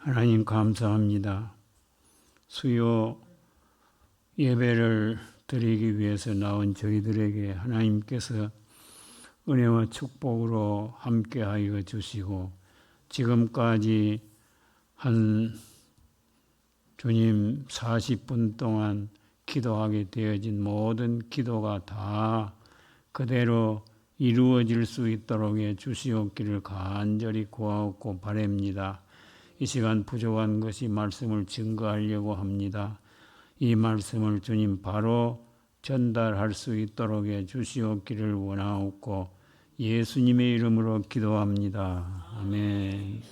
하나님 감사합니다. 수요 예배를 드리기 위해서 나온 저희들에게 하나님께서 은혜와 축복으로 함께하여 주시고 지금까지 한 주님 40분 동안 기도하게 되어진 모든 기도가 다 그대로 이루어질 수 있도록 해 주시옵기를 간절히 구하옵고 바랍니다. 이 시간 부족한 것이 말씀을 증거하려고 합니다. 이 말씀을 주님 바로 전달할 수 있도록 해 주시옵기를 원하옵고 예수님의 이름으로 기도합니다. 아멘.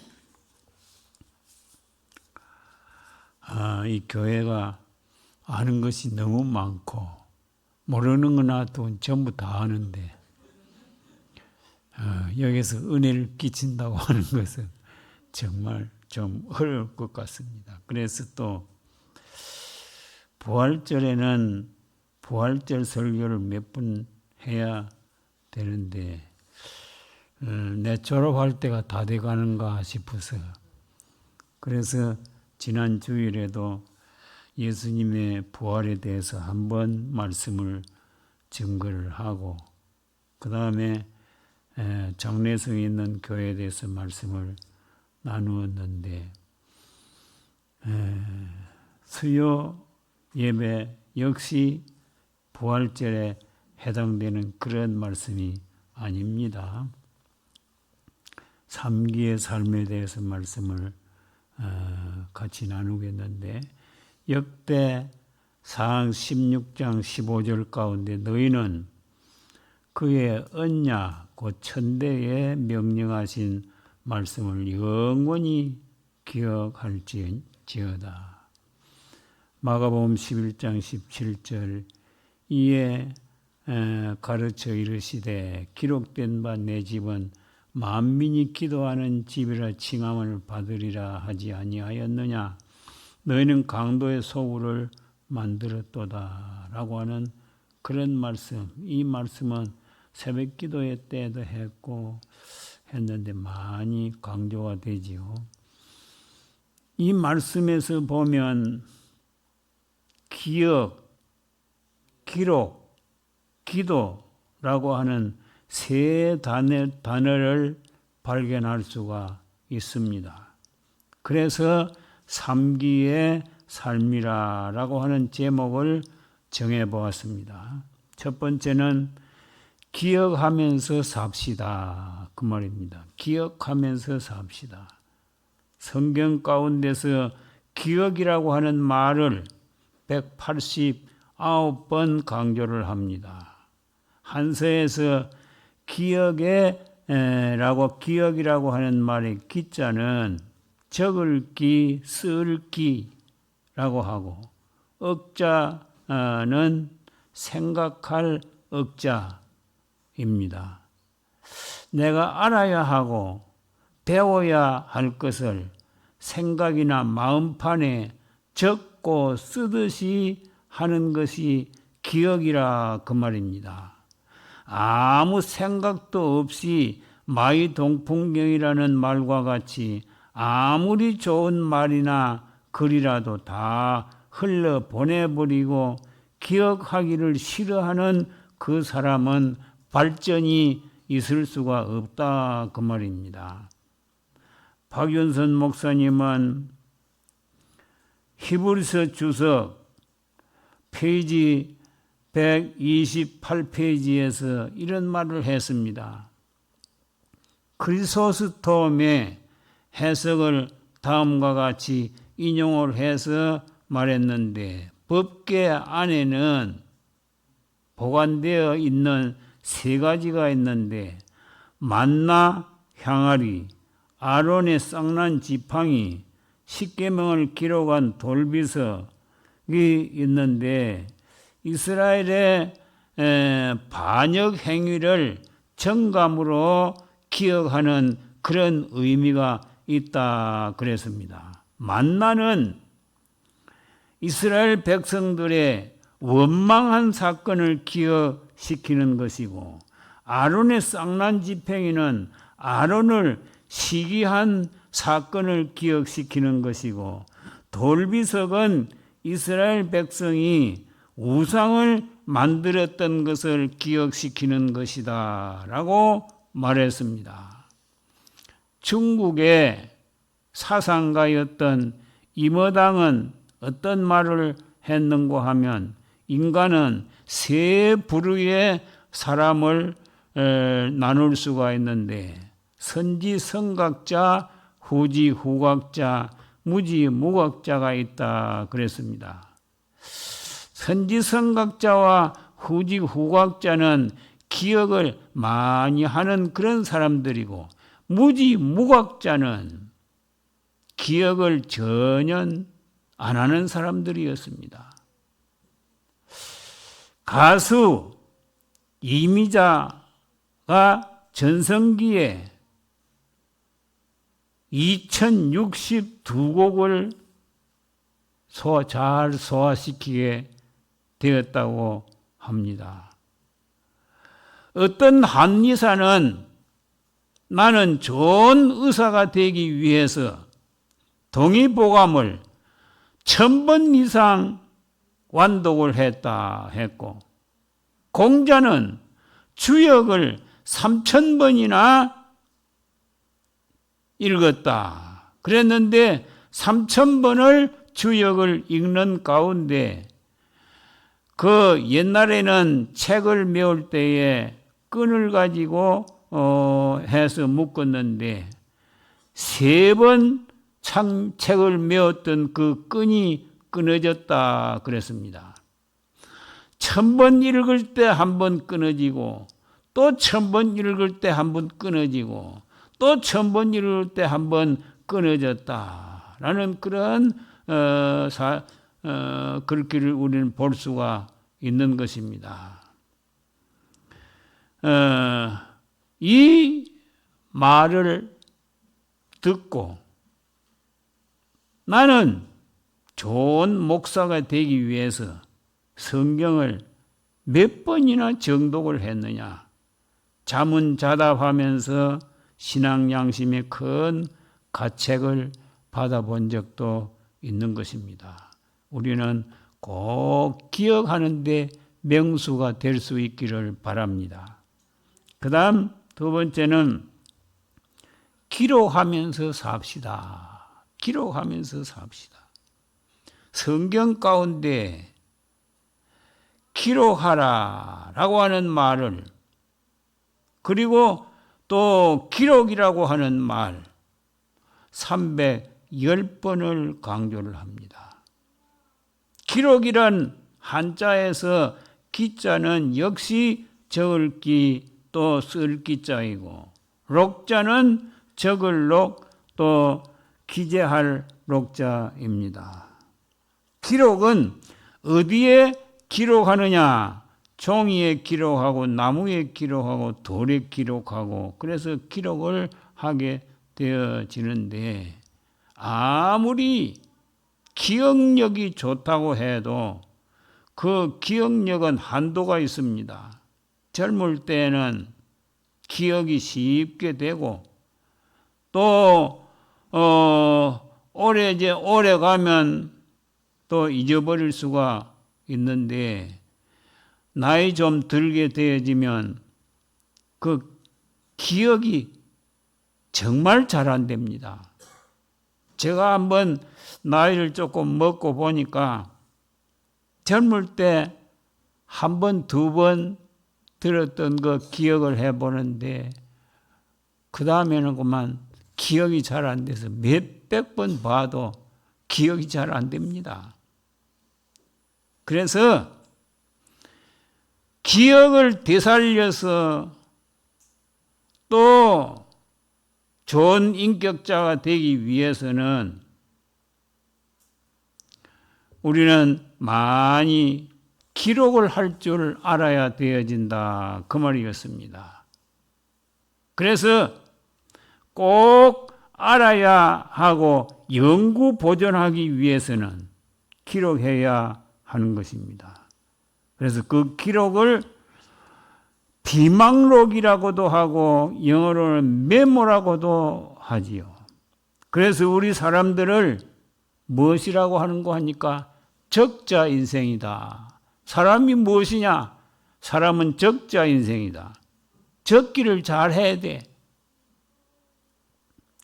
이 교회가 아는 것이 너무 많고 모르는 거나 또 전부 다 아는데 여기서 은혜를 끼친다고 하는 것은 정말 좀 어려울 것 같습니다. 그래서 또 부활절에는 부활절 설교를 몇 번 해야 되는데 내 졸업할 때가 다 돼가는가 싶어서 그래서 지난 주일에도 예수님의 부활에 대해서 한번 말씀을 증거를 하고 그 다음에 장례성에 있는 교회에 대해서 말씀을 나누었는데 수요 예배 역시 부활절에 해당되는 그런 말씀이 아닙니다. 3기의 삶에 대해서 말씀을 같이 나누겠는데 역대 상 16장 15절 가운데 너희는 그의 언약 곧 천대에 명령하신 말씀을 영원히 기억할지어다. 마가복음 11장 17절 이에 가르쳐 이르시되 기록된 바 내 집은 만민이 기도하는 집이라 칭함을 받으리라 하지 아니하였느냐. 너희는 강도의 소굴을 만들었도다 라고 하는 그런 말씀. 이 말씀은 새벽 기도회 때도 했는데 많이 강조가 되지요. 이 말씀에서 보면 기억, 기록, 기도라고 하는 세 단어를 발견할 수가 있습니다. 그래서 3기의 삶이라고 하는 제목을 정해보았습니다. 첫 번째는 기억하면서 삽시다. 그 말입니다. 기억하면서 삽시다. 성경 가운데서 기억이라고 하는 말을 189번 강조를 합니다. 한서에서 기억이라고 하는 말의 기자는 적을 기, 쓸 기라고 하고 억자는 생각할 억자입니다. 내가 알아야 하고 배워야 할 것을 생각이나 마음판에 적고 쓰듯이 하는 것이 기억이라 그 말입니다. 아무 생각도 없이 마이동풍경이라는 말과 같이 아무리 좋은 말이나 글이라도 다 흘러 보내버리고 기억하기를 싫어하는 그 사람은 발전이 있을 수가 없다 그 말입니다. 박윤선 목사님은 히브리서 주석 페이지 128페이지에서 이런 말을 했습니다. 크리소스톰의 해석을 다음과 같이 인용을 해서 말했는데 법계 안에는 보관되어 있는 세 가지가 있는데 만나 향아리, 아론의 쌍난 지팡이, 십계명을 기록한 돌비석이 있는데 이스라엘의 반역 행위를 정감으로 기억하는 그런 의미가 있다 그랬습니다. 만나는 이스라엘 백성들의 원망한 사건을 기억시키는 것이고 아론의 쌍난 지팡이는 아론을 시기한 사건을 기억시키는 것이고, 돌비석은 이스라엘 백성이 우상을 만들었던 것을 기억시키는 것이다 라고 말했습니다. 중국의 사상가였던 임어당은 어떤 말을 했는고 하면, 인간은 세 부류의 사람을 나눌 수가 있는데, 선지성각자, 후지후각자, 무지무각자가 있다 그랬습니다. 선지성각자와 후지후각자는 기억을 많이 하는 그런 사람들이고, 무지무각자는 기억을 전혀 안 하는 사람들이었습니다. 가수 이미자가 전성기에 2062곡을 잘 소화시키게 되었다고 합니다. 어떤 한의사는 나는 좋은 의사가 되기 위해서 동의보감을 1000번 이상 완독을 했고, 공자는 주역을 3000번이나 읽었다 그랬는데, 3000번을 주역을 읽는 가운데 그 옛날에는 책을 메울 때에 끈을 가지고 해서 묶었는데, 3번 책을 메웠던 그 끈이 끊어졌다 그랬습니다. 1000번 읽을 때 한 번 끊어지고, 또 1000번 읽을 때 한 번 끊어지고, 또 1000번 읽을 때 한 번 끊어졌다라는 그런 글귀를 우리는 볼 수가 있는 것입니다. 이 말을 듣고 나는 좋은 목사가 되기 위해서 성경을 몇 번이나 정독을 했느냐, 자문자답하면서 신앙 양심의 큰 가책을 받아본 적도 있는 것입니다. 우리는 꼭 기억하는 데 명수가 될 수 있기를 바랍니다. 그 다음 두 번째는 기록하면서 삽시다. 기록하면서 삽시다. 성경 가운데 기록하라 라고 하는 말을, 그리고 또 기록이라고 하는 말 310번을 강조를 합니다. 기록이란 한자에서 기자는 역시 적을 기 또 쓸 기자이고, 록자는 적을 록 또 기재할 록자입니다. 기록은 어디에 기록하느냐? 종이에 기록하고, 나무에 기록하고, 돌에 기록하고, 그래서 기록을 하게 되어지는데, 아무리 기억력이 좋다고 해도 그 기억력은 한도가 있습니다. 젊을 때는 기억이 쉽게 되고, 또 오래 가면 또 잊어버릴 수가 있는데, 나이 좀 들게 되어지면 그 기억이 정말 잘 안 됩니다. 제가 한번 나이를 조금 먹고 보니까 젊을 때 한 번, 두 번 들었던 거 기억을 해보는데, 그 다음에는 그만 기억이 잘 안 돼서 몇백 번 봐도 기억이 잘 안 됩니다. 그래서 기억을 되살려서 또 좋은 인격자가 되기 위해서는 우리는 많이 기록을 할 줄 알아야 되어진다, 그 말이었습니다. 그래서 꼭 알아야 하고 영구 보존하기 위해서는 기록해야 하는 것입니다. 그래서 그 기록을 비망록이라고도 하고 영어로는 메모라고도 하지요. 그래서 우리 사람들을 무엇이라고 하는 거 하니까 적자 인생이다. 사람이 무엇이냐? 사람은 적자 인생이다. 적기를 잘 해야 돼.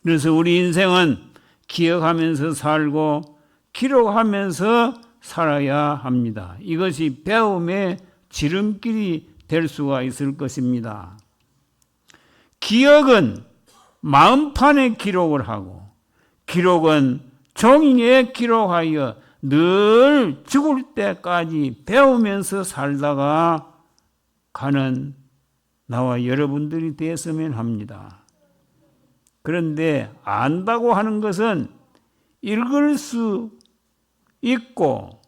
그래서 우리 인생은 기억하면서 살고 기록하면서 살아야 합니다. 이것이 배움의 지름길이 될 수가 있을 것입니다. 기억은 마음판에 기록을 하고 기록은 종이에 기록하여 늘 죽을 때까지 배우면서 살다가 가는 나와 여러분들이 되었으면 합니다. 그런데 안다고 하는 것은 읽을 수 있고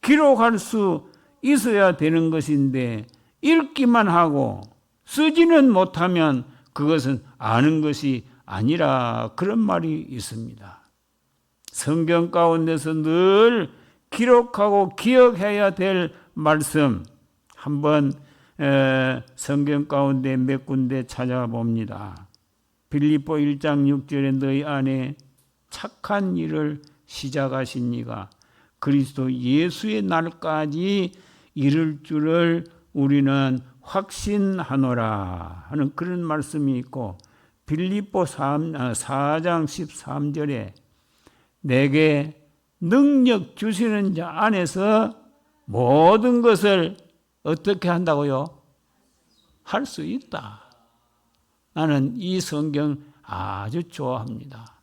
기록할 수 있어야 되는 것인데 읽기만 하고 쓰지는 못하면 그것은 아는 것이 아니라 그런 말이 있습니다. 성경 가운데서 늘 기록하고 기억해야 될 말씀 한번 성경 가운데 몇 군데 찾아봅니다. 빌립보 1장 6절에 너희 안에 착한 일을 시작하신 이가 그리스도 예수의 날까지 이룰 줄을 우리는 확신하노라 하는 그런 말씀이 있고 빌립보 4장 13절에 내게 능력 주시는 자 안에서 모든 것을 어떻게 한다고요? 할 수 있다. 나는 이 성경 아주 좋아합니다.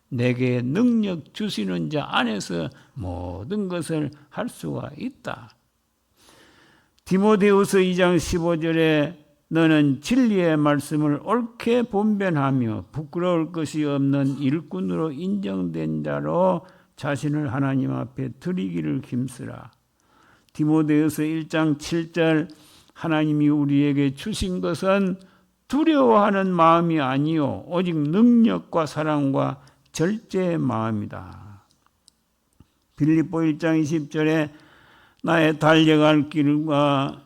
내게 능력 주시는 자 안에서 모든 것을 할 수가 있다. 디모데후서 2장 15절에 너는 진리의 말씀을 옳게 분별하며 부끄러울 것이 없는 일꾼으로 인정된 자로 자신을 하나님 앞에 드리기를 힘쓰라. 디모데후서 1장 7절 하나님이 우리에게 주신 것은 두려워하는 마음이 아니요 오직 능력과 사랑과 절제의 마음이다. 빌립보 1장 20절에 나의 달려갈 길과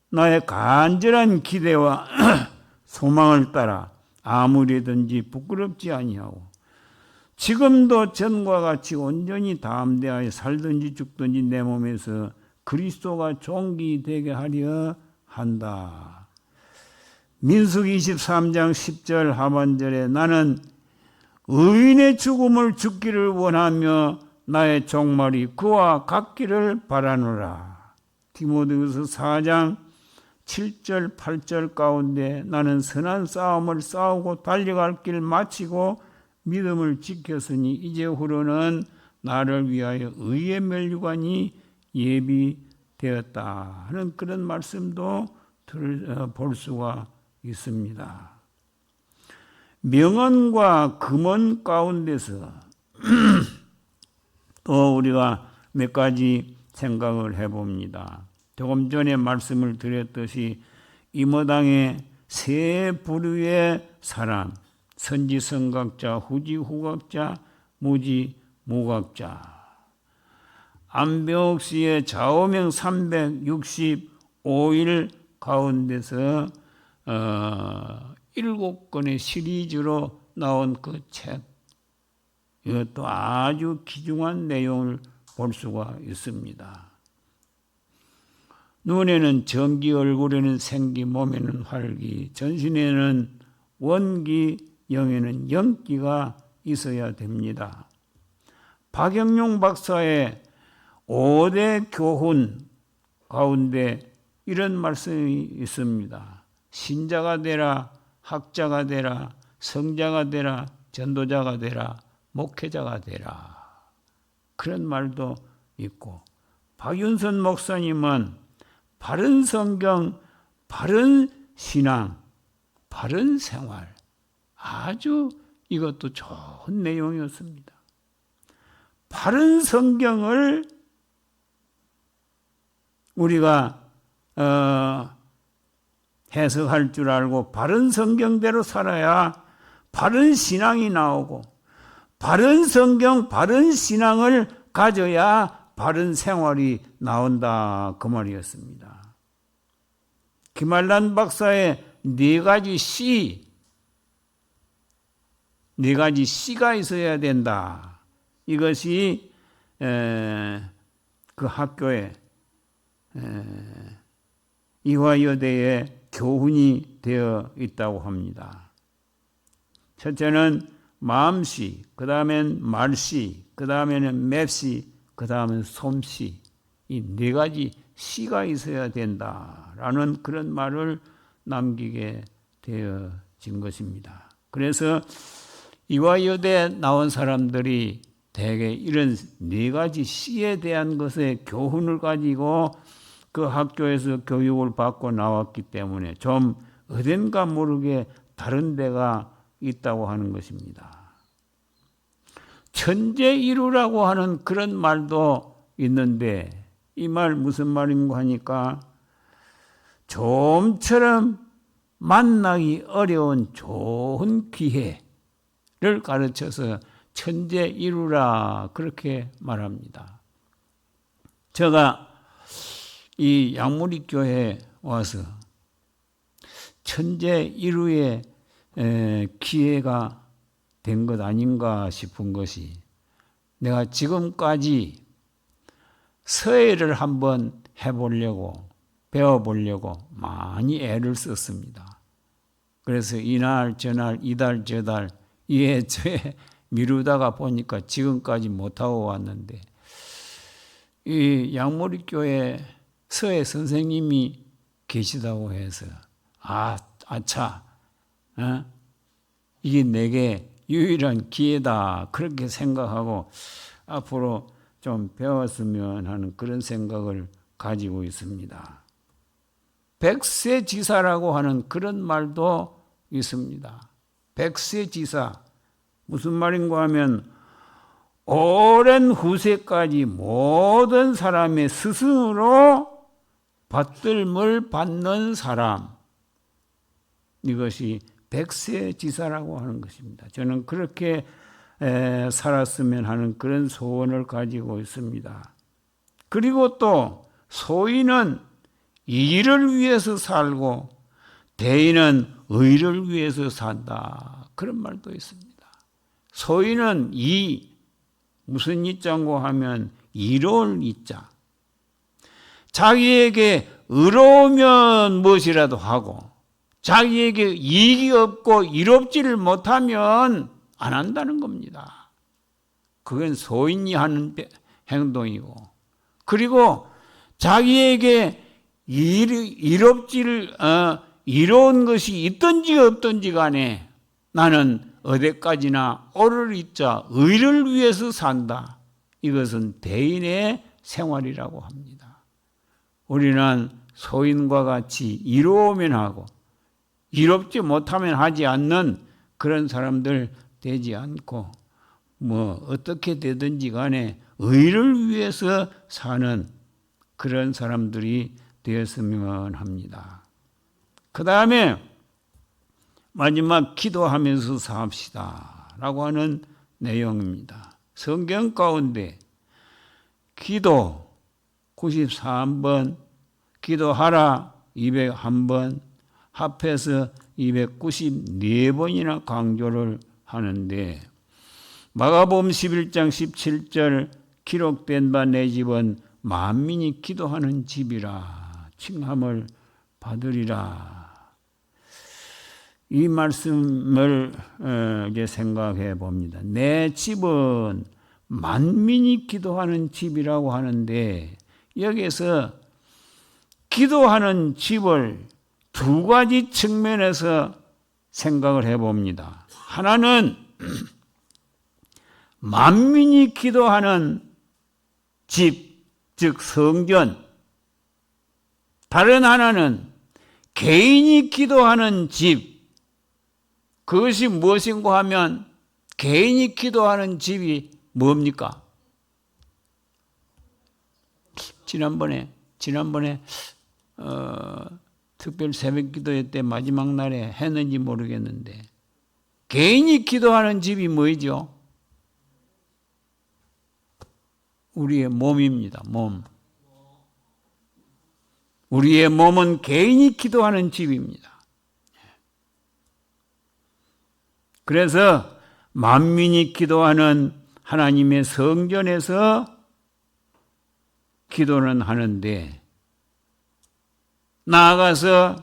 나의 간절한 기대와 소망을 따라 아무리든지 부끄럽지 아니하고 지금도 전과 같이 온전히 담대하여 살든지 죽든지 내 몸에서 그리스도가 종기되게 하려 한다. 민수기 23장 10절 하반절에 나는 의인의 죽음을 죽기를 원하며 나의 종말이 그와 같기를 바라노라. 디모데후서 4장 7절 8절 가운데 나는 선한 싸움을 싸우고 달려갈 길 마치고 믿음을 지켰으니 이제후로는 나를 위하여 의의 면류관이 예비되었다 하는 그런 말씀도 볼 수가 있습니다. 명언과 금언 가운데서 또 우리가 몇 가지 생각을 해봅니다. 조금 전에 말씀을 드렸듯이 이모당의 세 부류의 사람, 선지선각자, 후지후각자, 무지무각자. 안병옥 씨의 좌우명 365일 가운데서 7권의 시리즈로 나온 그 책, 이것도 아주 귀중한 내용을 볼 수가 있습니다. 눈에는 정기, 얼굴에는 생기, 몸에는 활기, 전신에는 원기, 영에는 영기가 있어야 됩니다. 박영용 박사의 5대 교훈 가운데 이런 말씀이 있습니다. 신자가 되라, 학자가 되라, 성자가 되라, 전도자가 되라, 목회자가 되라. 그런 말도 있고 박윤선 목사님은 바른 성경, 바른 신앙, 바른 생활 아주 이것도 좋은 내용이었습니다. 바른 성경을 우리가 해석할 줄 알고 바른 성경대로 살아야 바른 신앙이 나오고 바른 성경, 바른 신앙을 가져야 바른 생활이 나온다 그 말이었습니다. 김한란 박사의 4가지 C 네 가지 씨가 있어야 된다. 이것이 그 학교에 이화여대의 교훈이 되어 있다고 합니다. 첫째는 마음씨, 그 다음엔 말씨, 그 다음에는 맵씨, 그 다음엔 솜씨. 이 네 가지 씨가 있어야 된다라는 그런 말을 남기게 되어진 것입니다. 그래서 이화여대에 나온 사람들이 대개 이런 네 가지 씨에 대한 것에 교훈을 가지고 그 학교에서 교육을 받고 나왔기 때문에 좀 어딘가 모르게 다른 데가 있다고 하는 것입니다. 천재이루라고 하는 그런 말도 있는데 이 말 무슨 말인가 하니까 좀처럼 만나기 어려운 좋은 기회를 가르쳐서 천재이루라 그렇게 말합니다. 제가 이 양무리교회에 와서 천재이루의 기회가 된 것 아닌가 싶은 것이 내가 지금까지 서예를 한번 해보려고 배워보려고 많이 애를 썼습니다. 그래서 이날 저날 이달 저달 이해 저해 미루다가 보니까 지금까지 못하고 왔는데 이 양모리교회 서예 선생님이 계시다고 해서 아차 이게 내게 유일한 기회다 그렇게 생각하고 앞으로 좀 배웠으면 하는 그런 생각을 가지고 있습니다. 백세지사라고 하는 그런 말도 있습니다. 백세지사 무슨 말인가 하면 오랜 후세까지 모든 사람의 스승으로 받들물 받는 사람 이것이 백세지사라고 하는 것입니다. 저는 그렇게 살았으면 하는 그런 소원을 가지고 있습니다. 그리고 또 소인은 이를 위해서 살고 대인은 의를 위해서 산다. 그런 말도 있습니다. 소인은 무슨 이자고 하면 이로울 이자. 자기에게 의로우면 무엇이라도 하고 자기에게 이익이 없고 이롭지를 못하면 안 한다는 겁니다. 그건 소인이 하는 행동이고 그리고 자기에게 이로운 것이 있든지 없든지 간에 나는 어디까지나 오를 이자 의를 위해서 산다. 이것은 대인의 생활이라고 합니다. 우리는 소인과 같이 이로우면 하고 이롭지 못하면 하지 않는 그런 사람들 되지 않고 어떻게 되든지 간에 의를 위해서 사는 그런 사람들이 되었으면 합니다. 그 다음에 마지막 기도하면서 삽시다 라고 하는 내용입니다. 성경 가운데 기도 93번, 기도하라 201번, 합해서 294번이나 강조를 하는데 마가복음 11장 17절 기록된 바 내 집은 만민이 기도하는 집이라 칭함을 받으리라. 이 말씀을 이제 생각해 봅니다. 내 집은 만민이 기도하는 집이라고 하는데 여기서 기도하는 집을 두 가지 측면에서 생각을 해 봅니다. 하나는 만민이 기도하는 집, 즉 성전. 다른 하나는 개인이 기도하는 집. 그것이 무엇인가 하면 개인이 기도하는 집이 뭡니까? 지난번에 특별 새벽 기도회 때 마지막 날에 했는지 모르겠는데 개인이 기도하는 집이 뭐죠? 우리의 몸입니다. 몸. 우리의 몸은 개인이 기도하는 집입니다. 그래서 만민이 기도하는 하나님의 성전에서 기도는 하는데 나아가서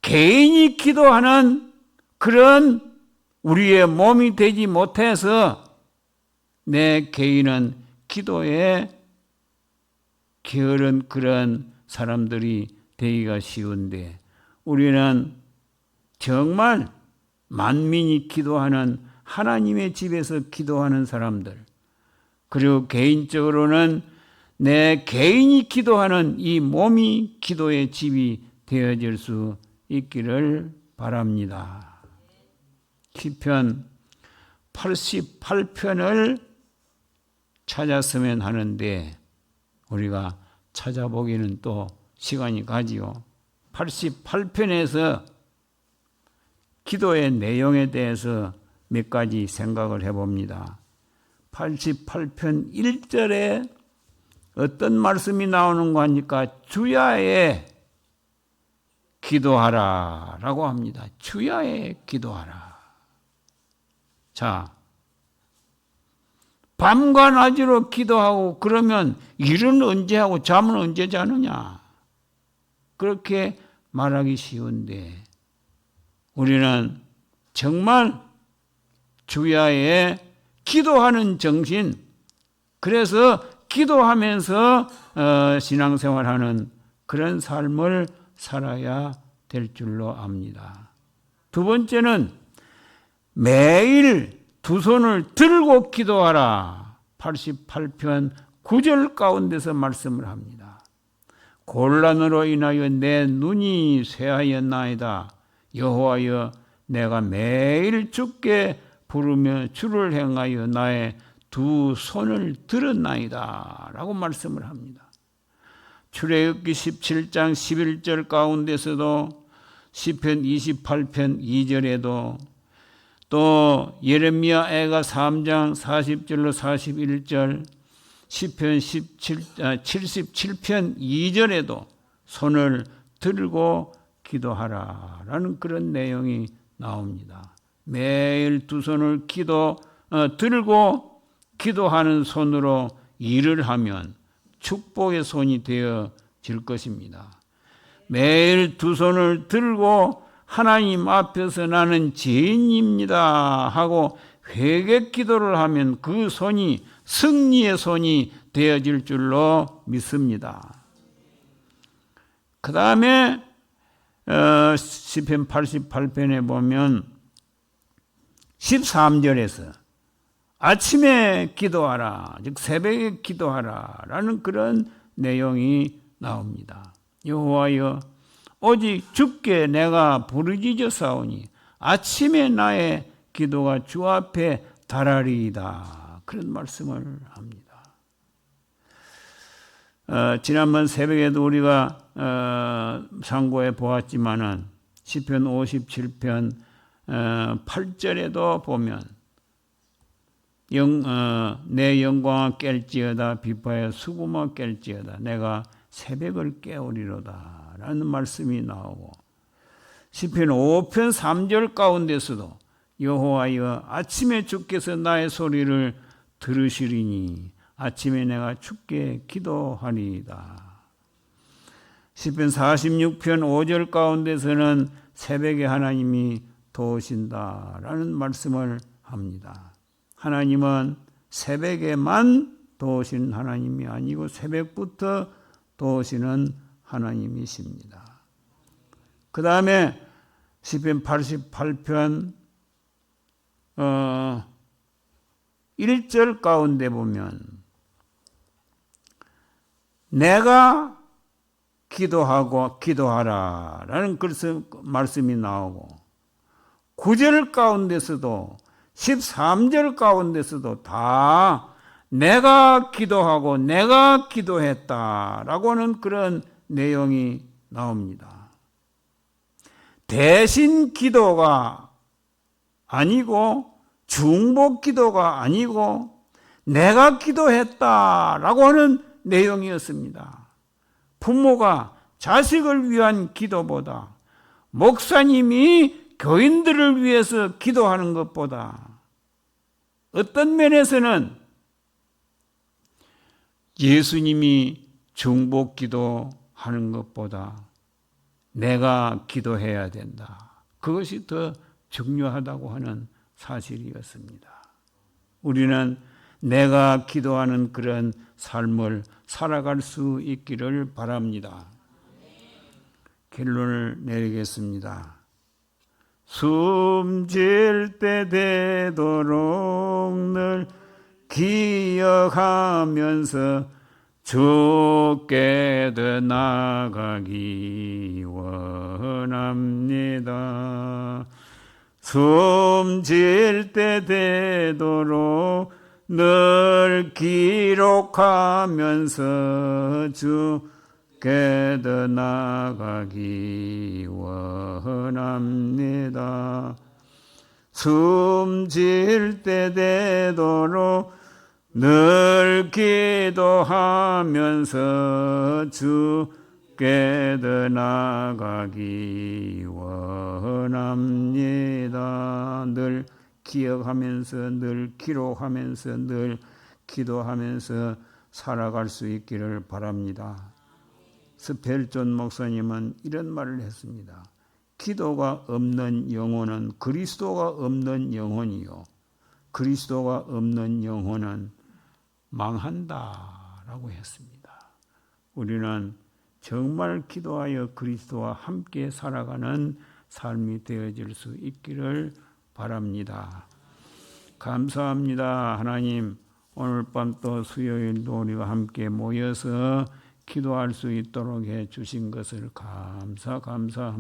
개인이 기도하는 그런 우리의 몸이 되지 못해서 내 개인은 기도에 게으른 그런 사람들이 되기가 쉬운데 우리는 정말 만민이 기도하는 하나님의 집에서 기도하는 사람들, 그리고 개인적으로는 내 개인이 기도하는 이 몸이 기도의 집이 되어질 수 있기를 바랍니다. 시편 88편을 찾았으면 하는데 우리가 찾아보기는 또 시간이 가지요. 88편에서 기도의 내용에 대해서 몇 가지 생각을 해봅니다. 88편 1절에 어떤 말씀이 나오는가 하니까 주야에 기도하라 라고 합니다. 주야에 기도하라. 자, 밤과 낮으로 기도하고 그러면 일은 언제 하고 잠은 언제 자느냐? 그렇게 말하기 쉬운데 우리는 정말 주야에 기도하는 정신, 그래서 기도하면서 신앙생활하는 그런 삶을 살아야 될 줄로 압니다. 두 번째는 매일 두 손을 들고 기도하라. 88편 9절 가운데서 말씀을 합니다. 곤란으로 인하여 내 눈이 쇠하였나이다. 여호와여, 내가 매일 주께 부르며 주를 행하여 나의 두 손을 들었나이다 라고 말씀을 합니다. 출애굽기 17장 11절 가운데서도 시편 28편 2절에도 또 예레미야 애가 3장 40절로 41절 시편 77편 2절에도 손을 들고 기도하라라는 그런 내용이 나옵니다. 매일 두 손을 들고 기도하는 손으로 일을 하면 축복의 손이 되어질 것입니다. 매일 두 손을 들고 하나님 앞에서 나는 죄인입니다 하고 회개 기도를 하면 그 손이 승리의 손이 되어질 줄로 믿습니다. 그 다음에 시편 88편에 보면 13절에서 아침에 기도하라, 즉 새벽에 기도하라 라는 그런 내용이 나옵니다. 여호와여, 오직 주께 내가 부르짖어 싸우니 아침에 나의 기도가 주 앞에 달하리이다. 그런 말씀을 합니다. 지난번 새벽에도 우리가 상고해 보았지만은 시편 57편 8절에도 보면 내 영광아 깰지어다 비파여 수구마 깰지어다 내가 새벽을 깨우리로다 라는 말씀이 나오고 시편 5편 3절 가운데서도 여호와여 아침에 주께서 나의 소리를 들으시리니 아침에 내가 주께 기도하리이다. 시편 46편 5절 가운데서는 새벽에 하나님이 도우신다라는 말씀을 합니다. 하나님은 새벽에만 도우시는 하나님이 아니고 새벽부터 도우시는 하나님이십니다. 그 다음에 시편 88편 1절 가운데 보면 내가 기도하고 기도하라 라는 말씀이 나오고 9절 가운데서도 13절 가운데서도 다 내가 기도하고 내가 기도했다라고 하는 그런 내용이 나옵니다. 대신 기도가 아니고 중복 기도가 아니고 내가 기도했다라고 하는 내용이었습니다. 부모가 자식을 위한 기도보다 목사님이 교인들을 위해서 기도하는 것보다 어떤 면에서는 예수님이 중복 기도하는 것보다 내가 기도해야 된다. 그것이 더 중요하다고 하는 사실이었습니다. 우리는 내가 기도하는 그런 삶을 살아갈 수 있기를 바랍니다. 결론을 내리겠습니다. 숨질 때 되도록 늘 기억하면서 주께 더 나아가기 원합니다. 숨질 때 되도록 늘 기록하면서 주께 더 나아가기 원합니다. 숨질 때 되도록 늘 기도하면서 주께 더 나아가기 원합니다. 늘 기억하면서 늘 기록하면서 늘 기도하면서 살아갈 수 있기를 바랍니다. 스펠존 목사님은 이런 말을 했습니다. 기도가 없는 영혼은 그리스도가 없는 영혼이요 그리스도가 없는 영혼은 망한다라고 했습니다. 우리는 정말 기도하여 그리스도와 함께 살아가는 삶이 되어질 수 있기를 바랍니다. 감사합니다. 하나님, 오늘 밤 또 수요일도 우리와 함께 모여서 기도할 수 있도록 해 주신 것을 감사합니다.